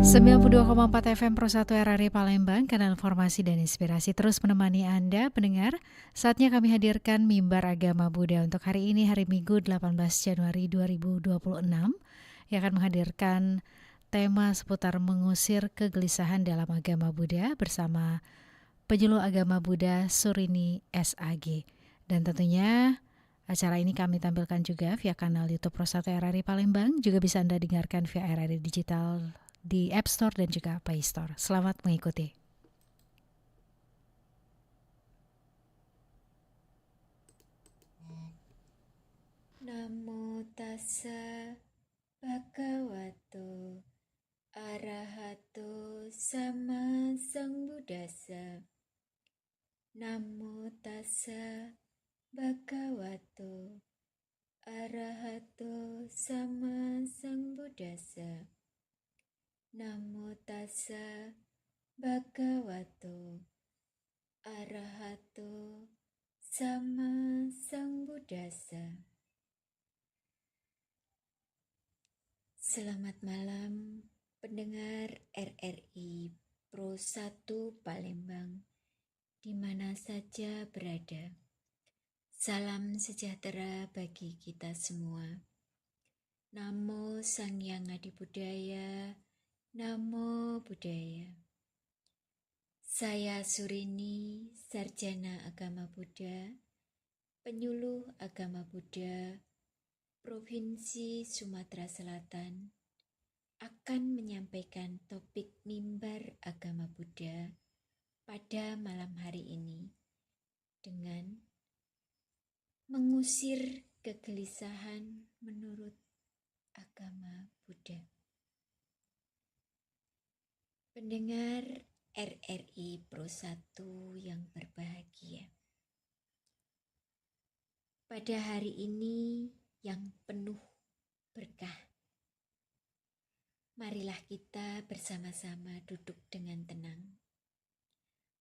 92,4 FM Pro 1 RRI Palembang, kanal informasi dan inspirasi terus menemani Anda, pendengar. Saatnya kami hadirkan Mimbar Agama Buddha untuk hari ini, hari Minggu 18 Januari 2026, yang akan menghadirkan tema seputar mengusir kegelisahan dalam agama Buddha bersama penyuluh agama Buddha Surini SAG. Dan tentunya acara ini kami tampilkan juga via kanal YouTube Pro 1 RRI Palembang, juga bisa Anda dengarkan via RRI Digital di App Store dan juga Play Store. Selamat mengikuti. Namo tassa bhagavato arahato sama sambuddhassa. Namo tassa bhagavato arahato sama sambuddhassa. Namo tassa bhagavato arahato sama sambuddhassa. Selamat malam pendengar RRI Pro 1 Palembang, di mana saja berada. Salam sejahtera bagi kita semua. Namo Sang Hyang Adibudaya, Namo Buddhaya. Saya Surini, Sarjana Agama Buddha, penyuluh agama Buddha, Provinsi Sumatera Selatan, akan menyampaikan topik mimbar agama Buddha pada malam hari ini dengan mengusir kegelisahan menurut agama Buddha. Pendengar RRI Pro 1 yang berbahagia, pada hari ini yang penuh berkah, marilah kita bersama-sama duduk dengan tenang,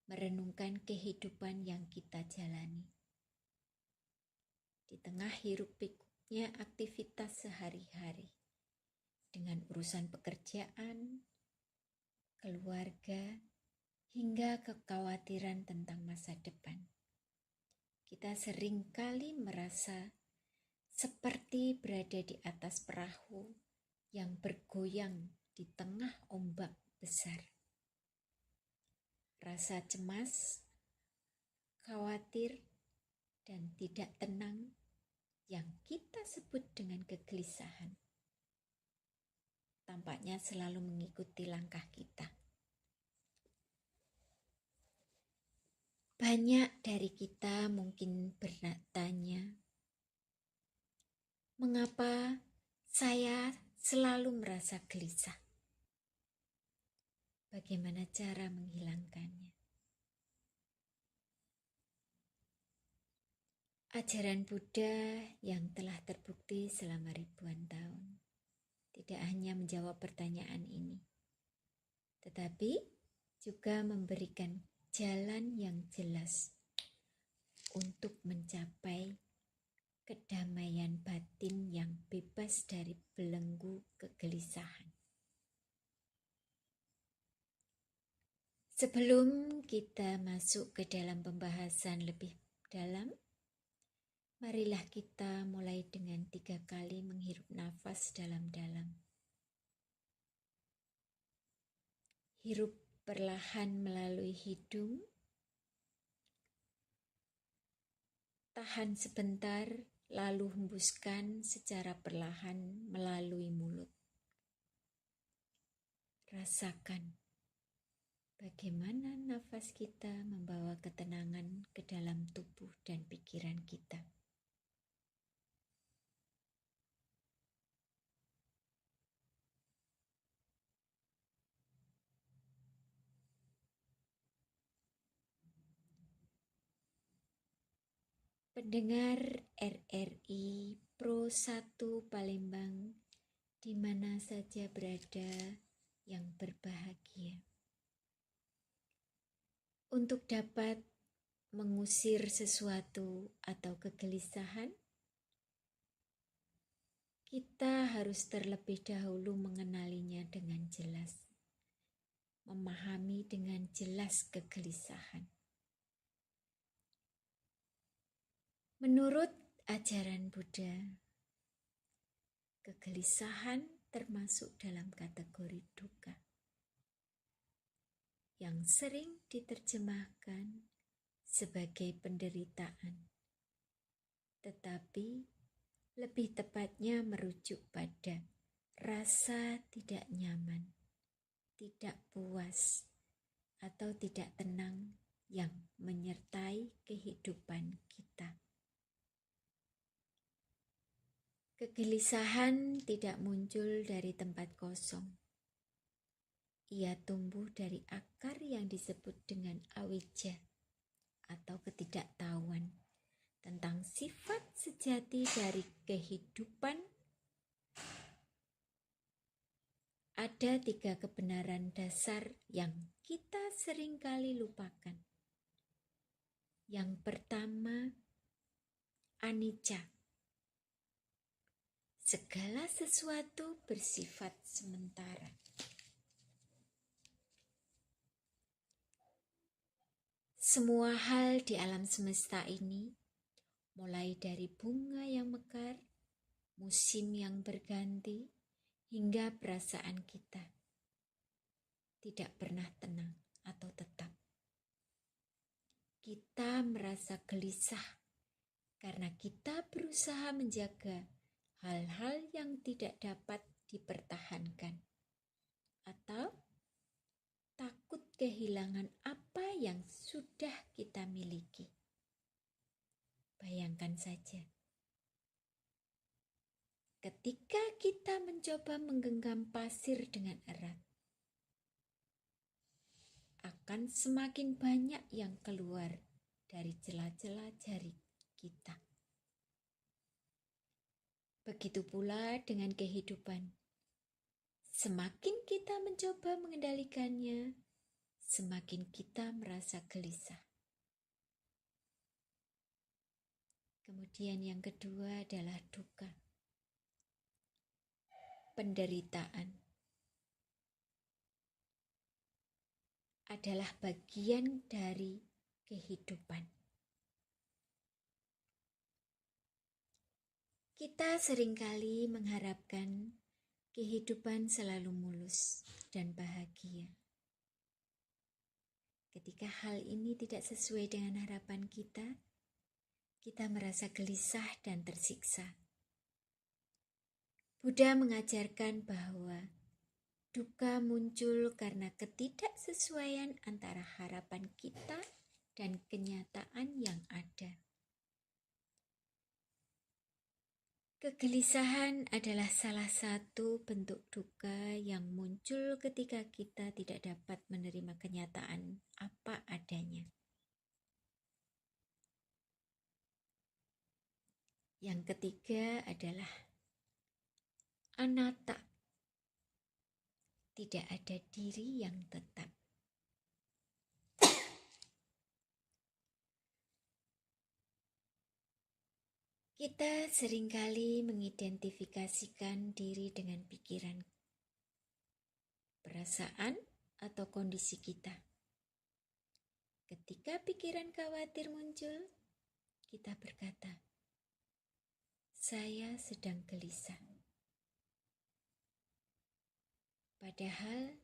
merenungkan kehidupan yang kita jalani. Di tengah hiruk-pikuknya aktivitas sehari-hari, dengan urusan pekerjaan, keluarga, hingga kekhawatiran tentang masa depan, kita seringkali merasa seperti berada di atas perahu yang bergoyang di tengah ombak besar. Rasa cemas, khawatir, dan tidak tenang yang kita sebut dengan kegelisahan tampaknya selalu mengikuti langkah kita. Banyak dari kita mungkin bertanya, mengapa saya selalu merasa gelisah? Bagaimana cara menghilangkannya? Ajaran Buddha yang telah terbukti selama ribuan tahun tidak hanya menjawab pertanyaan ini, tetapi juga memberikan jalan yang jelas untuk mencapai kedamaian batin yang bebas dari belenggu kegelisahan. Sebelum kita masuk ke dalam pembahasan lebih dalam, marilah kita mulai dengan 3 kali menghirup nafas dalam-dalam. Hirup perlahan melalui hidung, tahan sebentar, lalu hembuskan secara perlahan melalui mulut. Rasakan bagaimana nafas kita membawa ketenangan ke dalam tubuh dan pikiran kita. Pendengar RRI Pro 1 Palembang, di mana saja berada yang berbahagia. Untuk dapat mengusir sesuatu atau kegelisahan, kita harus terlebih dahulu mengenalinya dengan jelas. memahami dengan jelas kegelisahan. Menurut ajaran Buddha, kegelisahan termasuk dalam kategori dukkha yang sering diterjemahkan sebagai penderitaan, tetapi lebih tepatnya merujuk pada rasa tidak nyaman, tidak puas, atau tidak tenang yang menyertai kehidupan kita. Kegelisahan tidak muncul dari tempat kosong. Ia tumbuh dari akar yang disebut dengan awijja atau ketidaktahuan tentang sifat sejati dari kehidupan. Ada 3 kebenaran dasar yang kita seringkali lupakan. Yang pertama, anicca. Segala sesuatu bersifat sementara. Semua hal di alam semesta ini, mulai dari bunga yang mekar, musim yang berganti, hingga perasaan kita, tidak pernah tenang atau tetap. Kita merasa gelisah karena kita berusaha menjaga hal-hal yang tidak dapat dipertahankan, atau takut kehilangan apa yang sudah kita miliki. Bayangkan saja, ketika kita mencoba menggenggam pasir dengan erat, akan semakin banyak yang keluar dari celah-celah jari kita. Begitu pula dengan kehidupan. Semakin kita mencoba mengendalikannya, semakin kita merasa gelisah. Kemudian yang kedua adalah dukkha, penderitaan. Adalah bagian dari kehidupan. Kita seringkali mengharapkan kehidupan selalu mulus dan bahagia. Ketika hal ini tidak sesuai dengan harapan kita merasa gelisah dan tersiksa. Buddha mengajarkan bahwa dukkha muncul karena ketidaksesuaian antara harapan kita dan kenyataan yang ada. Kegelisahan adalah salah satu bentuk dukkha yang muncul ketika kita tidak dapat menerima kenyataan apa adanya. Yang ketiga adalah anatta. Tidak ada diri yang tetap. Kita seringkali mengidentifikasikan diri dengan pikiran, perasaan, atau kondisi kita. Ketika pikiran khawatir muncul, kita berkata, "Saya sedang gelisah." Padahal,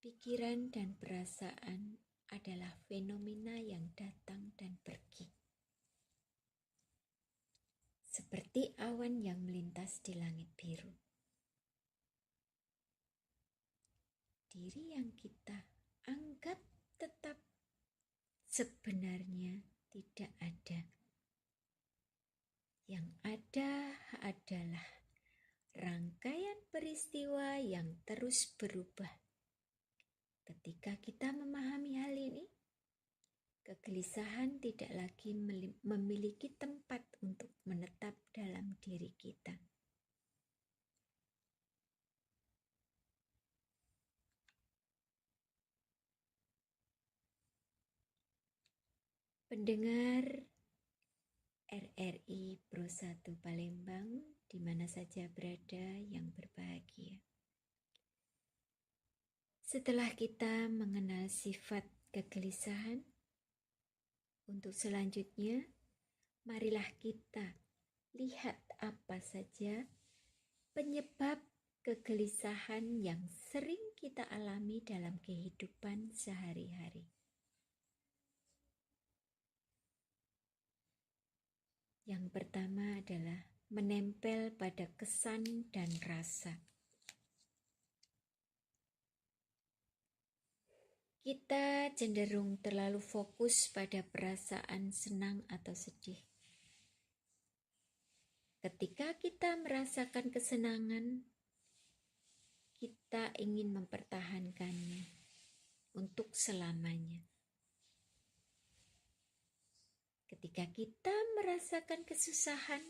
pikiran dan perasaan adalah fenomena yang datang dan pergi. Seperti awan yang melintas di langit biru. Diri yang kita anggap tetap sebenarnya tidak ada. Yang ada adalah rangkaian peristiwa yang terus berubah. Ketika kita memahami hal ini, kegelisahan tidak lagi memiliki tempat untuk menetap dalam diri kita. Pendengar RRI Pro 1 Palembang, di mana saja berada yang berbahagia. Setelah kita mengenal sifat kegelisahan, untuk selanjutnya, marilah kita lihat apa saja penyebab kegelisahan yang sering kita alami dalam kehidupan sehari-hari. Yang pertama adalah menempel pada kesan dan rasa. Kita cenderung terlalu fokus pada perasaan senang atau sedih. Ketika kita merasakan kesenangan, kita ingin mempertahankannya untuk selamanya. Ketika kita merasakan kesusahan,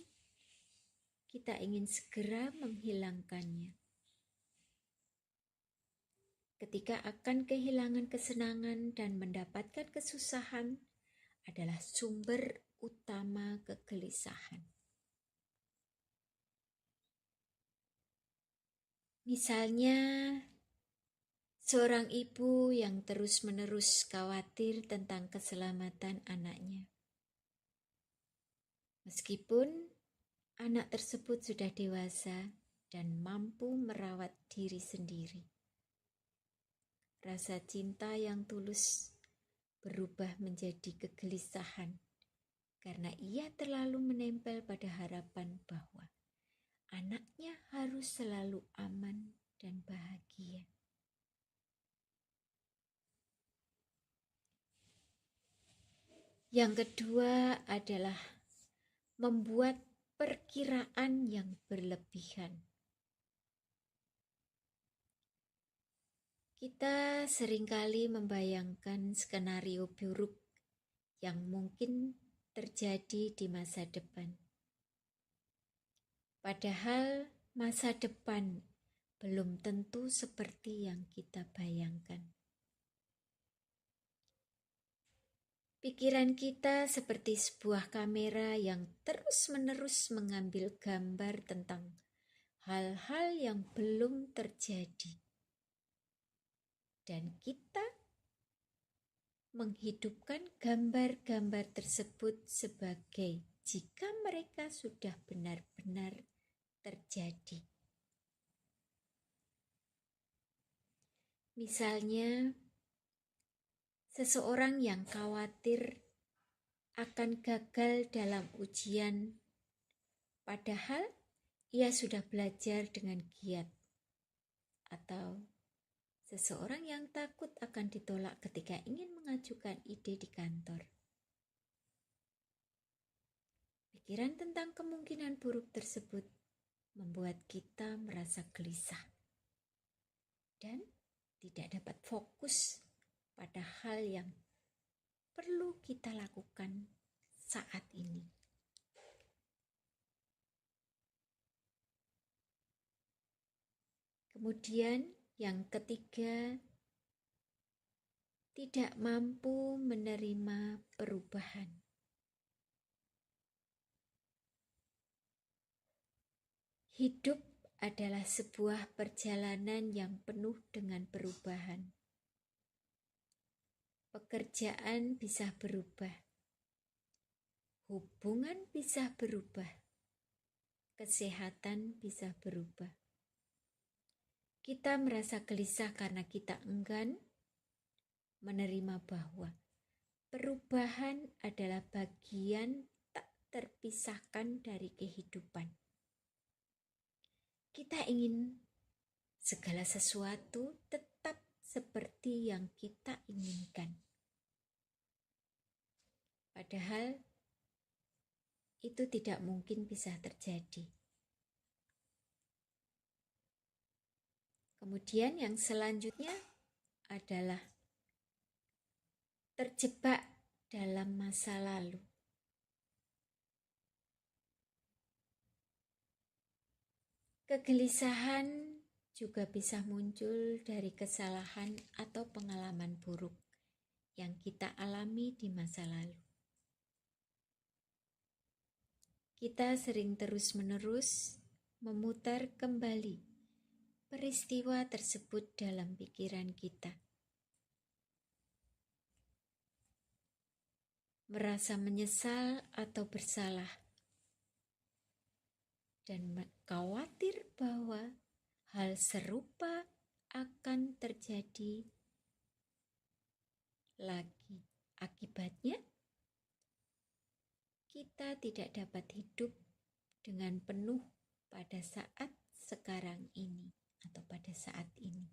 kita ingin segera menghilangkannya. Ketika akan kehilangan kesenangan dan mendapatkan kesusahan adalah sumber utama kegelisahan. Misalnya, seorang ibu yang terus-menerus khawatir tentang keselamatan anaknya. Meskipun anak tersebut sudah dewasa dan mampu merawat diri sendiri. Rasa cinta yang tulus berubah menjadi kegelisahan karena ia terlalu menempel pada harapan bahwa anaknya harus selalu aman dan bahagia. Yang kedua adalah membuat perkiraan yang berlebihan. Kita seringkali membayangkan skenario buruk yang mungkin terjadi di masa depan. Padahal masa depan belum tentu seperti yang kita bayangkan. Pikiran kita seperti sebuah kamera yang terus-menerus mengambil gambar tentang hal-hal yang belum terjadi. Dan kita menghidupkan gambar-gambar tersebut sebagai jika mereka sudah benar-benar terjadi. Misalnya, seseorang yang khawatir akan gagal dalam ujian, padahal ia sudah belajar dengan giat. Atau seseorang yang takut akan ditolak ketika ingin mengajukan ide di kantor. Pikiran tentang kemungkinan buruk tersebut membuat kita merasa gelisah dan tidak dapat fokus pada hal yang perlu kita lakukan saat ini. Kemudian yang ketiga, tidak mampu menerima perubahan. Hidup adalah sebuah perjalanan yang penuh dengan perubahan. Pekerjaan bisa berubah. Hubungan bisa berubah. Kesehatan bisa berubah. Kita merasa gelisah karena kita enggan menerima bahwa perubahan adalah bagian tak terpisahkan dari kehidupan. Kita ingin segala sesuatu tetap seperti yang kita inginkan. Padahal itu tidak mungkin bisa terjadi. Kemudian yang selanjutnya adalah terjebak dalam masa lalu. Kegelisahan juga bisa muncul dari kesalahan atau pengalaman buruk yang kita alami di masa lalu. Kita sering terus-menerus memutar kembali peristiwa tersebut dalam pikiran kita. Merasa menyesal atau bersalah, dan khawatir bahwa hal serupa akan terjadi lagi. Akibatnya, kita tidak dapat hidup dengan penuh pada saat sekarang ini atau pada saat ini.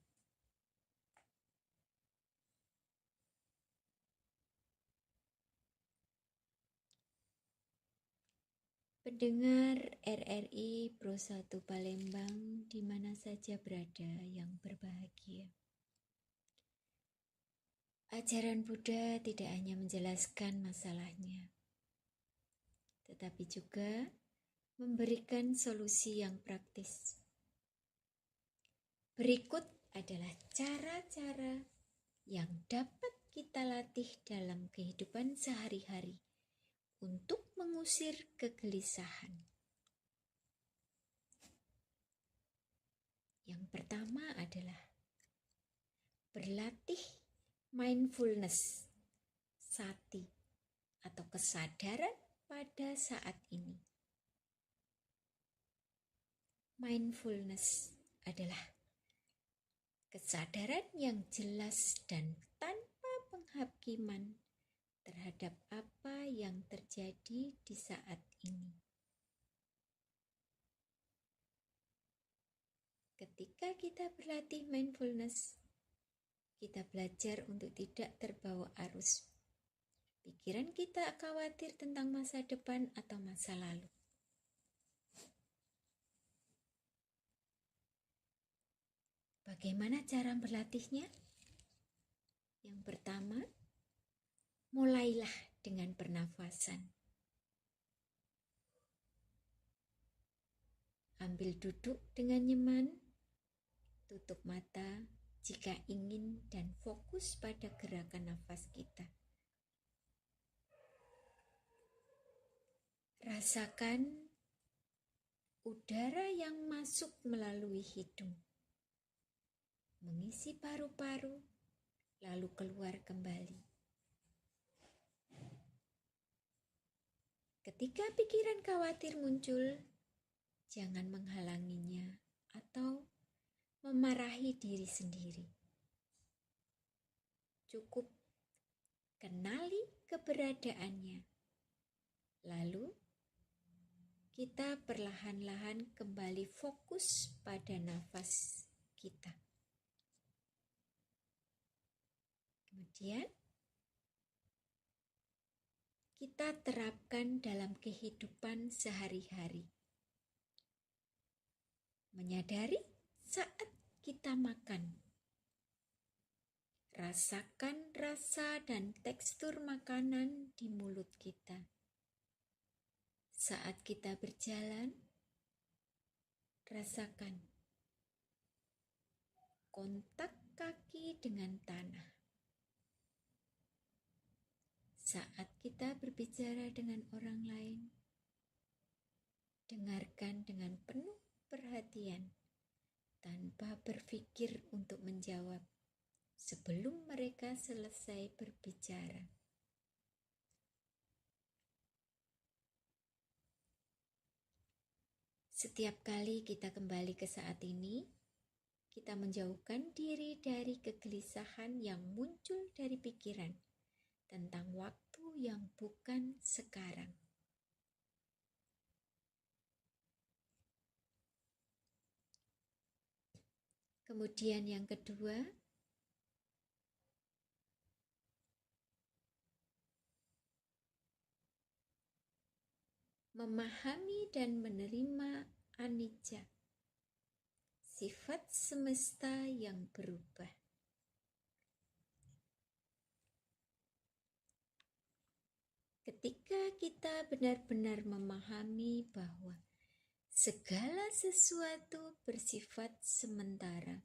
Pendengar RRI Pro 1 Palembang di mana saja berada yang berbahagia. Ajaran Buddha tidak hanya menjelaskan masalahnya, tetapi juga memberikan solusi yang praktis. Berikut adalah cara-cara yang dapat kita latih dalam kehidupan sehari-hari untuk mengusir kegelisahan. Yang pertama adalah berlatih mindfulness, sati, atau kesadaran pada saat ini. Mindfulness adalah kesadaran yang jelas dan tanpa penghakiman terhadap apa yang terjadi di saat ini. Ketika kita berlatih mindfulness, kita belajar untuk tidak terbawa arus. Pikiran kita khawatir tentang masa depan atau masa lalu. Bagaimana cara berlatihnya? Yang pertama, mulailah dengan pernafasan. Ambil duduk dengan nyaman, tutup mata jika ingin dan fokus pada gerakan nafas kita. Rasakan udara yang masuk melalui hidung, mengisi paru-paru, lalu keluar kembali. Ketika pikiran khawatir muncul, jangan menghalanginya atau memarahi diri sendiri. Cukup kenali keberadaannya. Lalu, kita perlahan-lahan kembali fokus pada nafas kita. Kemudian, kita terapkan dalam kehidupan sehari-hari. Menyadari saat kita makan. Rasakan rasa dan tekstur makanan di mulut kita. Saat kita berjalan, rasakan kontak kaki dengan tanah. Saat kita berbicara dengan orang lain, dengarkan dengan penuh perhatian tanpa berpikir untuk menjawab sebelum mereka selesai berbicara. Setiap kali kita kembali ke saat ini, kita menjauhkan diri dari kegelisahan yang muncul dari pikiran tentang waktu yang bukan sekarang. Kemudian yang kedua, memahami dan menerima anicca, sifat semesta yang berubah. Ketika kita benar-benar memahami bahwa segala sesuatu bersifat sementara,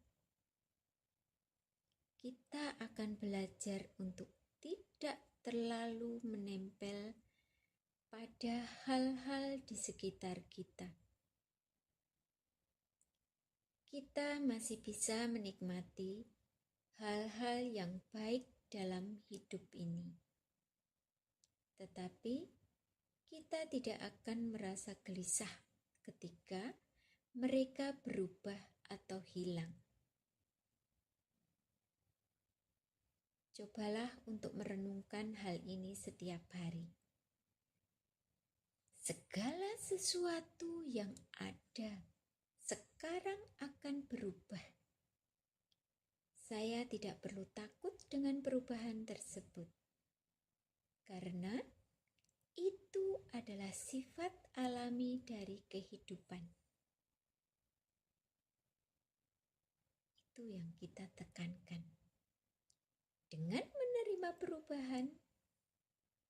kita akan belajar untuk tidak terlalu menempel pada hal-hal di sekitar kita. kita masih bisa menikmati hal-hal yang baik dalam hidup ini. Tetapi kita tidak akan merasa gelisah ketika mereka berubah atau hilang. Cobalah untuk merenungkan hal ini setiap hari. Segala sesuatu yang ada sekarang akan berubah. Saya tidak perlu takut dengan perubahan tersebut, karena itu adalah sifat alami dari kehidupan. Itu yang kita tekankan. Dengan menerima perubahan,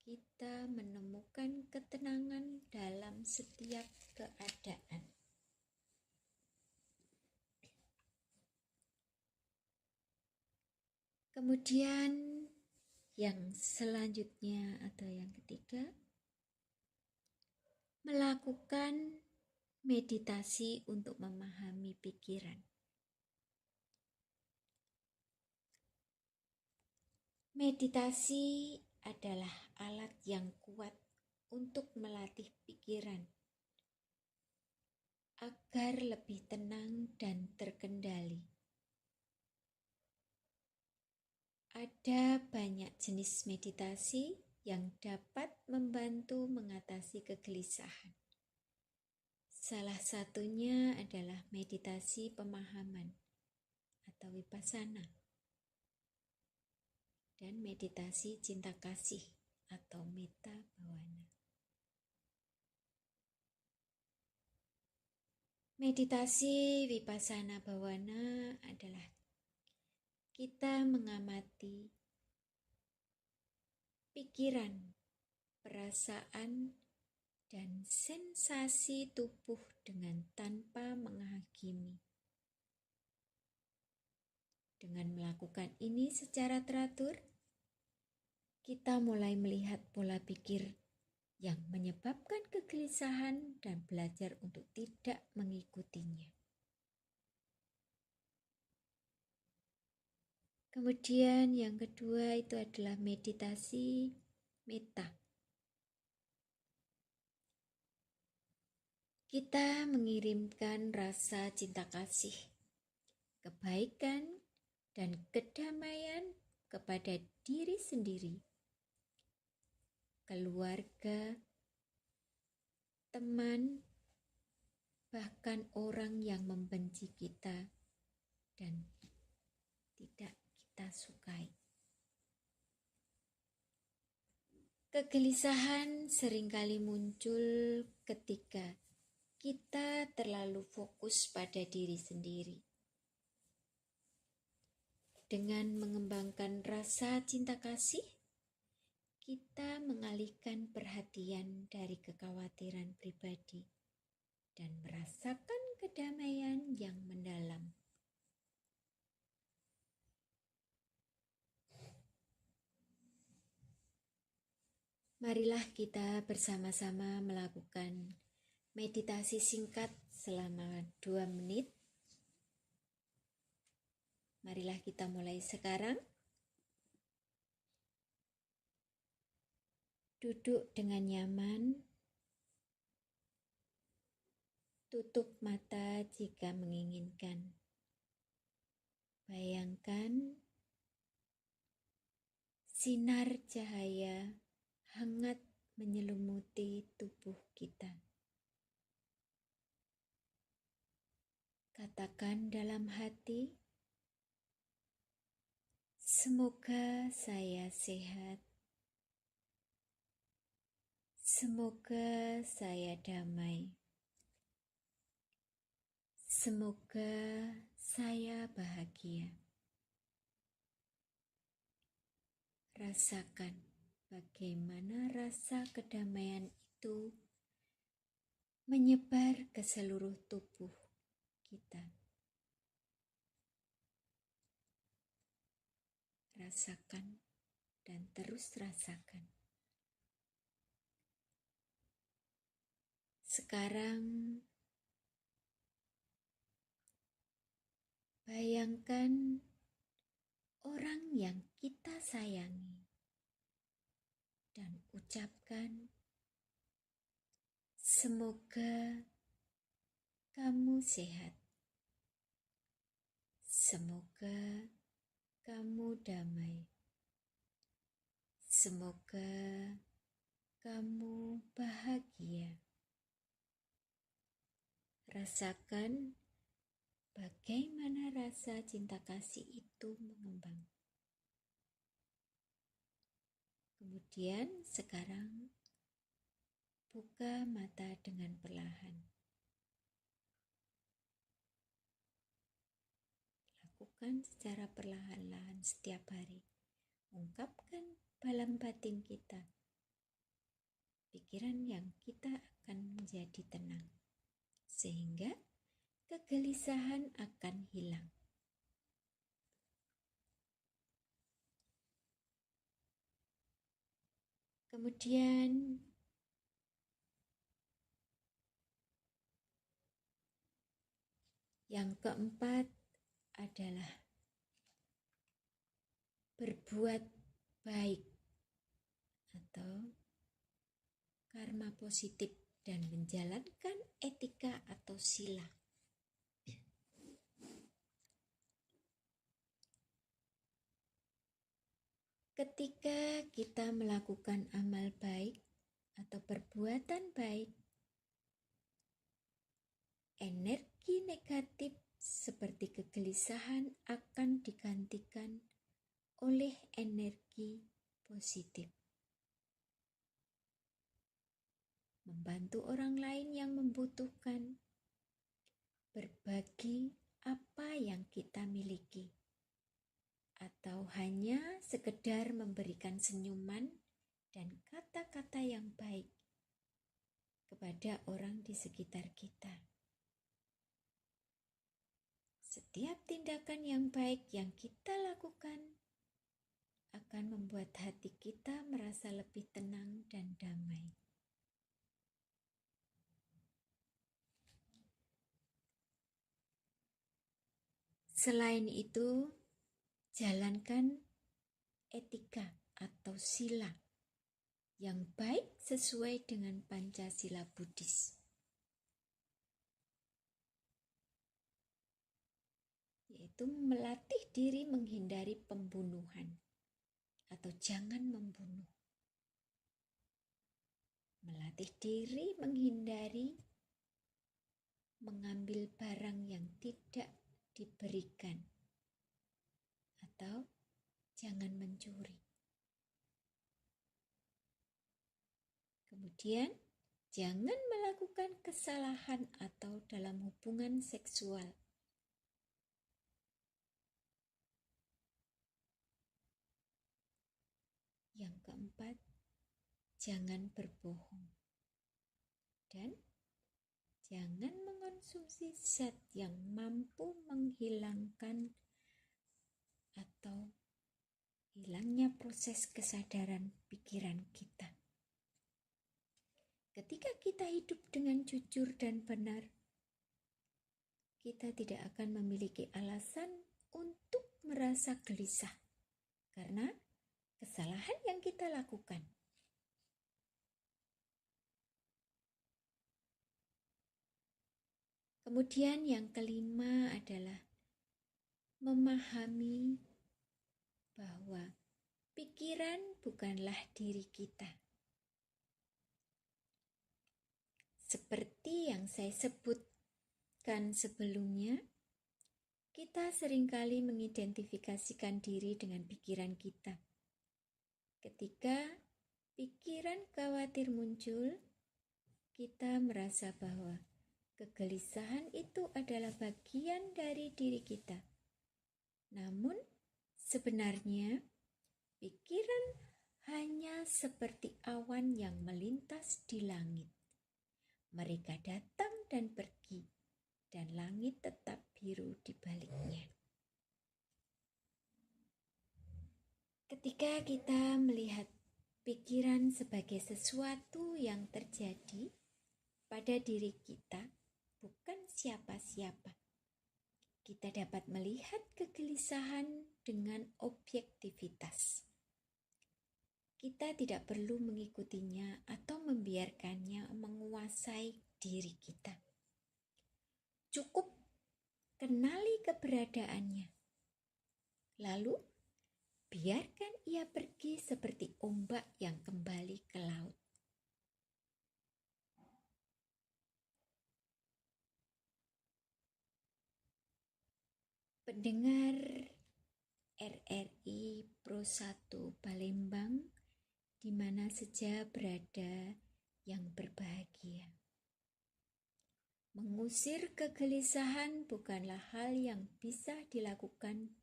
kita menemukan ketenangan dalam setiap keadaan. Kemudian yang selanjutnya atau yang ketiga, melakukan meditasi untuk memahami pikiran. Meditasi adalah alat yang kuat untuk melatih pikiran agar lebih tenang dan terkendali. Ada banyak jenis meditasi yang dapat membantu mengatasi kegelisahan. Salah satunya adalah meditasi pemahaman atau vipassana dan meditasi cinta kasih atau metta bhavana. Meditasi vipassana bhavana adalah kita mengamati pikiran, perasaan, dan sensasi tubuh dengan tanpa menghakimi. Dengan melakukan ini secara teratur, kita mulai melihat pola pikir yang menyebabkan kegelisahan dan belajar untuk tidak mengikutinya. Kemudian yang kedua itu adalah meditasi metta. Kita mengirimkan rasa cinta kasih, kebaikan, dan kedamaian kepada diri sendiri, keluarga, teman, bahkan orang yang membenci kita dan tidak kita sukai. Kegelisahan seringkali muncul ketika kita terlalu fokus pada diri sendiri. Dengan mengembangkan rasa cinta kasih, kita mengalihkan perhatian dari kekhawatiran pribadi dan merasakan kedamaian yang mendalam. Marilah kita bersama-sama melakukan meditasi singkat selama 2 menit. Marilah kita mulai sekarang. Duduk dengan nyaman. Tutup mata jika menginginkan. Bayangkan sinar cahaya hangat menyelimuti tubuh kita. Katakan dalam hati, semoga saya sehat. Semoga saya damai. Semoga saya bahagia. Rasakan bagaimana rasa kedamaian itu menyebar ke seluruh tubuh kita. Rasakan dan terus rasakan. Sekarang Bayangkan orang yang kita sayangi dan ucapkan, semoga kamu sehat, semoga kamu damai, semoga kamu bahagia. Rasakan bagaimana rasa cinta kasih itu mengembang. Kemudian sekarang buka mata dengan perlahan. Lakukan secara perlahan-lahan setiap hari. Ungkapkan dalam batin kita. Pikiran yang kita akan menjadi tenang. Sehingga kegelisahan akan hilang. Kemudian yang keempat adalah berbuat baik atau karma positif dan menjalankan etika atau sila. Ketika kita melakukan amal baik atau perbuatan baik, energi negatif seperti kegelisahan akan digantikan oleh energi positif. Membantu orang lain yang membutuhkan, berbagi apa yang kita miliki, atau hanya sekedar memberikan senyuman dan kata-kata yang baik kepada orang di sekitar kita. Setiap tindakan yang baik yang kita lakukan akan membuat hati kita merasa lebih tenang dan damai. Selain itu, jalankan etika atau sila yang baik sesuai dengan Pancasila Buddhis, yaitu melatih diri menghindari pembunuhan atau jangan membunuh. Melatih diri menghindari mengambil barang yang tidak diberikan atau jangan mencuri. Kemudian, jangan melakukan kesalahan atau dalam hubungan seksual. Yang keempat, jangan berbohong. Dan jangan mengonsumsi zat yang mampu menghilangkan atau hilangnya proses kesadaran pikiran kita. Ketika kita hidup dengan jujur dan benar, kita tidak akan memiliki alasan untuk merasa gelisah karena kesalahan yang kita lakukan. Kemudian yang kelima adalah memahami bahwa pikiran bukanlah diri kita. Seperti yang saya sebutkan sebelumnya, kita seringkali mengidentifikasikan diri dengan pikiran kita. Ketika pikiran khawatir muncul, kita merasa bahwa kegelisahan itu adalah bagian dari diri kita. Namun, sebenarnya pikiran hanya seperti awan yang melintas di langit. Mereka datang dan pergi, dan langit tetap biru di baliknya. Ketika kita melihat pikiran sebagai sesuatu yang terjadi pada diri kita, bukan siapa-siapa, kita dapat melihat kegelisahan dengan objektivitas. Kita tidak perlu mengikutinya atau membiarkannya menguasai diri kita. Cukup kenali keberadaannya. Lalu, biarkan ia pergi seperti ombak yang kembali ke laut. Pendengar RRI Pro 1 Palembang, di mana saja berada yang berbahagia. Mengusir kegelisahan bukanlah hal yang bisa dilakukan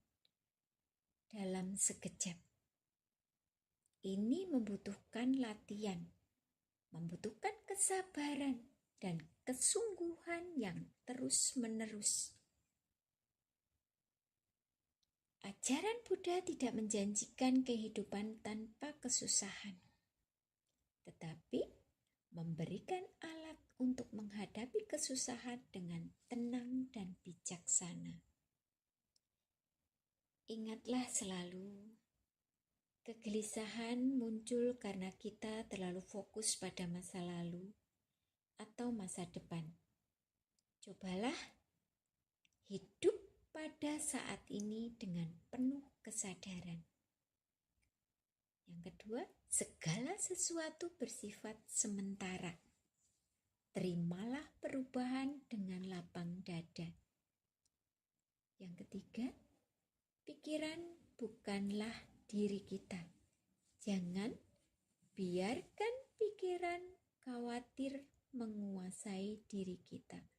dalam sekejap. Ini membutuhkan latihan, membutuhkan kesabaran dan kesungguhan yang terus-menerus. Ajaran Buddha tidak menjanjikan kehidupan tanpa kesusahan, tetapi memberikan alat untuk menghadapi kesusahan dengan tenang dan bijaksana. Ingatlah selalu, kegelisahan muncul karena kita terlalu fokus pada masa lalu atau masa depan. Cobalah hidup pada saat ini dengan penuh kesadaran. Yang kedua, segala sesuatu bersifat sementara. Terimalah perubahan dengan lapang dada. Yang ketiga, pikiran bukanlah diri kita. Jangan biarkan pikiran khawatir menguasai diri kita.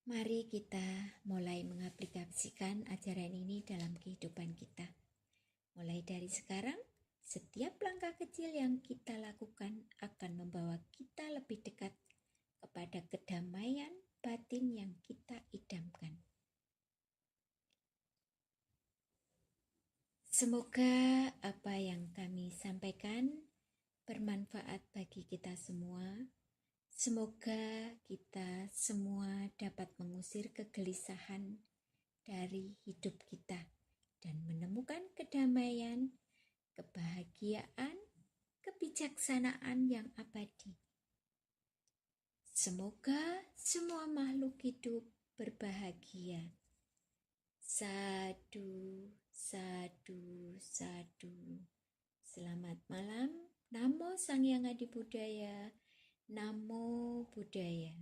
Mari kita mulai mengaplikasikan ajaran ini dalam kehidupan kita. Mulai dari sekarang, setiap langkah kecil yang kita lakukan akan membawa kita lebih dekat kepada kedamaian batin yang kita idamkan. Semoga apa yang kami sampaikan bermanfaat bagi kita semua. Semoga kita semua dapat mengusir kegelisahan dari hidup kita dan menemukan kedamaian, kebahagiaan, kebijaksanaan yang abadi. Semoga semua makhluk hidup berbahagia. Sadu, sadu, sadu. Selamat malam. Namo Sang Hyang Adi Budaya. Namo Buddhaya.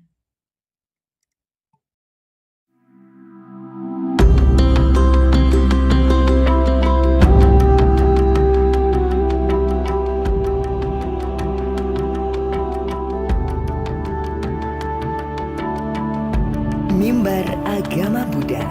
Mimbar Agama Buddha.